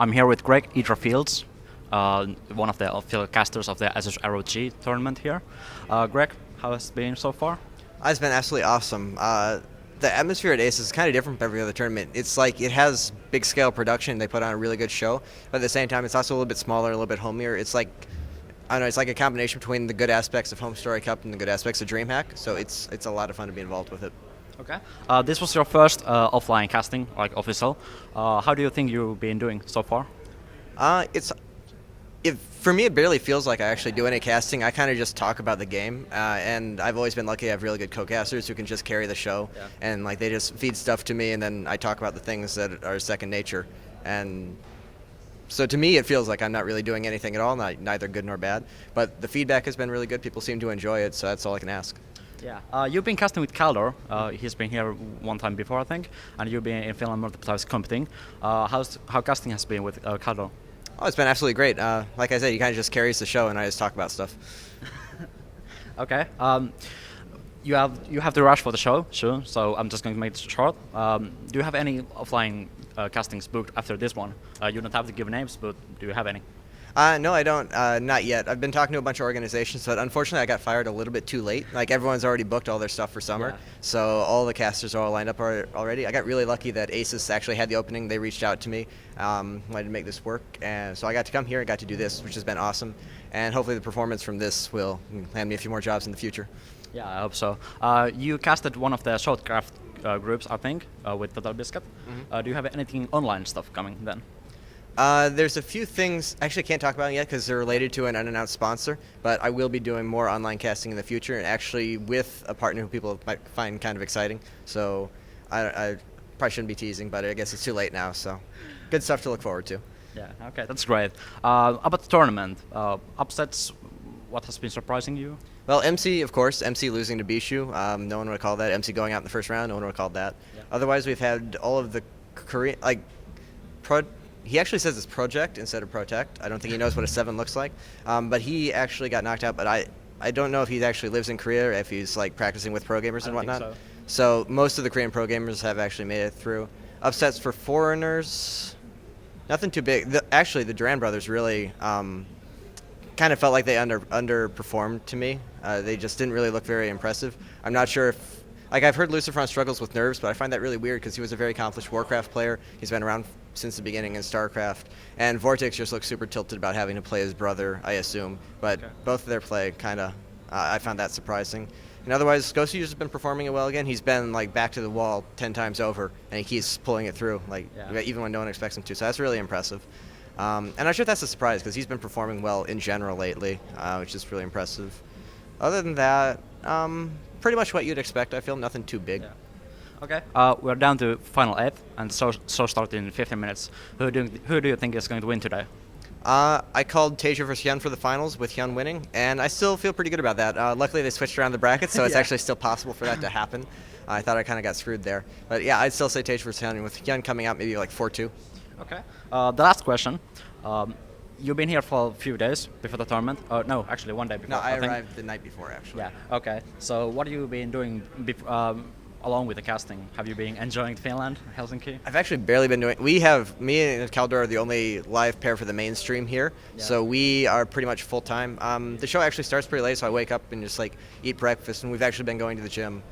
I'm here with Greg IdrA Fields, one of the official casters of the ASUS ROG tournament here. Greg, how has it been so far? It's been absolutely awesome. The atmosphere at ASUS is kind of different from every other tournament. It's like it has big scale production. They put on a really good show, but at the same time, it's also a little bit smaller, a little bit homelier. It's like, I don't know, it's like a combination between the good aspects of Home Story Cup and the good aspects of DreamHack. So it's a lot of fun to be involved with it. Okay. This was your first offline casting, like official. How do you think you've been doing so far? For me, it barely feels like I actually do any casting. I kind of just talk about the game, and I've always been lucky to have really good co-casters who can just carry the show, and like they just feed stuff to me, and then I talk about the things that are second nature. And so to me, it feels like I'm not really doing anything at all, neither good nor bad. But the feedback has been really good. People seem to enjoy it, so that's all I can ask. Yeah, you've been casting with Kaldor. He's been here one time before, I think, and you've been in Finland multiple times competing. How casting has been with Kaldor? Oh, it's been absolutely great. Like I said, he kind of just carries the show, and I just talk about stuff. Okay. You have to rush for the show, sure. So I'm just going to make it short. Do you have any offline castings booked after this one? You don't have to give names, but do you have any? No, I don't. Not yet. I've been talking to a bunch of organizations, but unfortunately I got fired a little bit too late. Like everyone's already booked all their stuff for summer, so all the casters are all lined up already. I got really lucky that ASUS actually had the opening. They reached out to me, wanted to make this work, and so I got to come here and got to do this, which has been awesome. And hopefully the performance from this will land me a few more jobs in the future. Yeah, I hope so. You casted one of the StarCraft groups, I think, with Total Biscuit. Mm-hmm. Do you have anything online stuff coming then? There's a few things, actually can't talk about them yet because they're related to an unannounced sponsor, but I will be doing more online casting in the future, and actually with a partner who people might find kind of exciting. So I probably shouldn't be teasing, but I guess it's too late now, so good stuff to look forward to. Yeah, okay, that's great. About the tournament, upsets, what has been surprising you? Well, MC, of course, MC losing to Bishu. No one would have called that. MC going out in the first round, no one would have called that. Yeah. Otherwise, we've had all of the Korean, he actually says it's project instead of protect. I don't think he knows what a 7 looks like. But he actually got knocked out, but I don't know if he actually lives in Korea or if he's like practicing with pro gamers and whatnot. Think so most of the Korean pro gamers have actually made it through. Upsets for foreigners, nothing too big. Actually, the Duran brothers really kind of felt like they underperformed to me. They just didn't really look very impressive. I'm not sure if, like I've heard Lucifron struggles with nerves, but I find that really weird because he was a very accomplished Warcraft player. He's been around since the beginning in StarCraft, and Vortex just looks super tilted about having to play his brother, I assume. But both of their play kind of, I found that surprising. And otherwise, Gosu's has been performing it well again. He's been like back to the wall 10 times over, and he keeps pulling it through, even when no one expects him to. So that's really impressive. And I'm sure that's a surprise because he's been performing well in general lately, which is really impressive. Other than that, pretty much what you'd expect. I feel nothing too big. Yeah. Okay, we're down to final 8, and so start in 15 minutes. Who do you think is going to win today? I called Tasia versus Hyun for the finals, with Hyun winning, and I still feel pretty good about that. Luckily, they switched around the brackets, so it's actually still possible for that to happen. I thought I kind of got screwed there. But yeah, I'd still say Tasia versus Hyun, with Hyun coming out maybe like 4-2. Okay. The last question. You've been here for a few days before the tournament. No, actually 1 day before. No, I arrived the night before, actually. Yeah, okay. So what have you been doing along with the casting? Have you been enjoying Finland, Helsinki? I've actually barely been doing. Me and Kaldor are the only live pair for the mainstream here, so we are pretty much full time. The show actually starts pretty late, so I wake up and just like eat breakfast, and we've actually been going to the gym.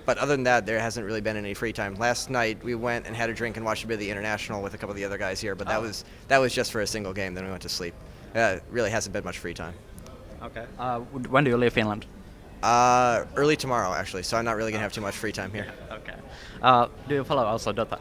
But other than that, there hasn't really been any free time. Last night we went and had a drink and watched a bit of the International with a couple of the other guys here, but that was just for a single game. Then we went to sleep. It really hasn't been much free time. Okay. When do you leave Finland? Early tomorrow, actually, so I'm not really going to have too much free time here. Okay. Do you follow also Dota?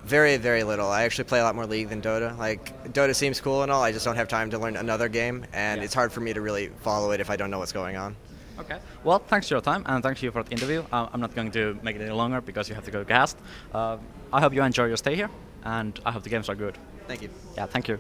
Very, very little. I actually play a lot more League than Dota. Like, Dota seems cool and all, I just don't have time to learn another game, and it's hard for me to really follow it if I don't know what's going on. Okay. Well, thanks for your time, and thank you for the interview. I'm not going to make it any longer because you have to go cast. I hope you enjoy your stay here, and I hope the games are good. Thank you. Yeah, thank you.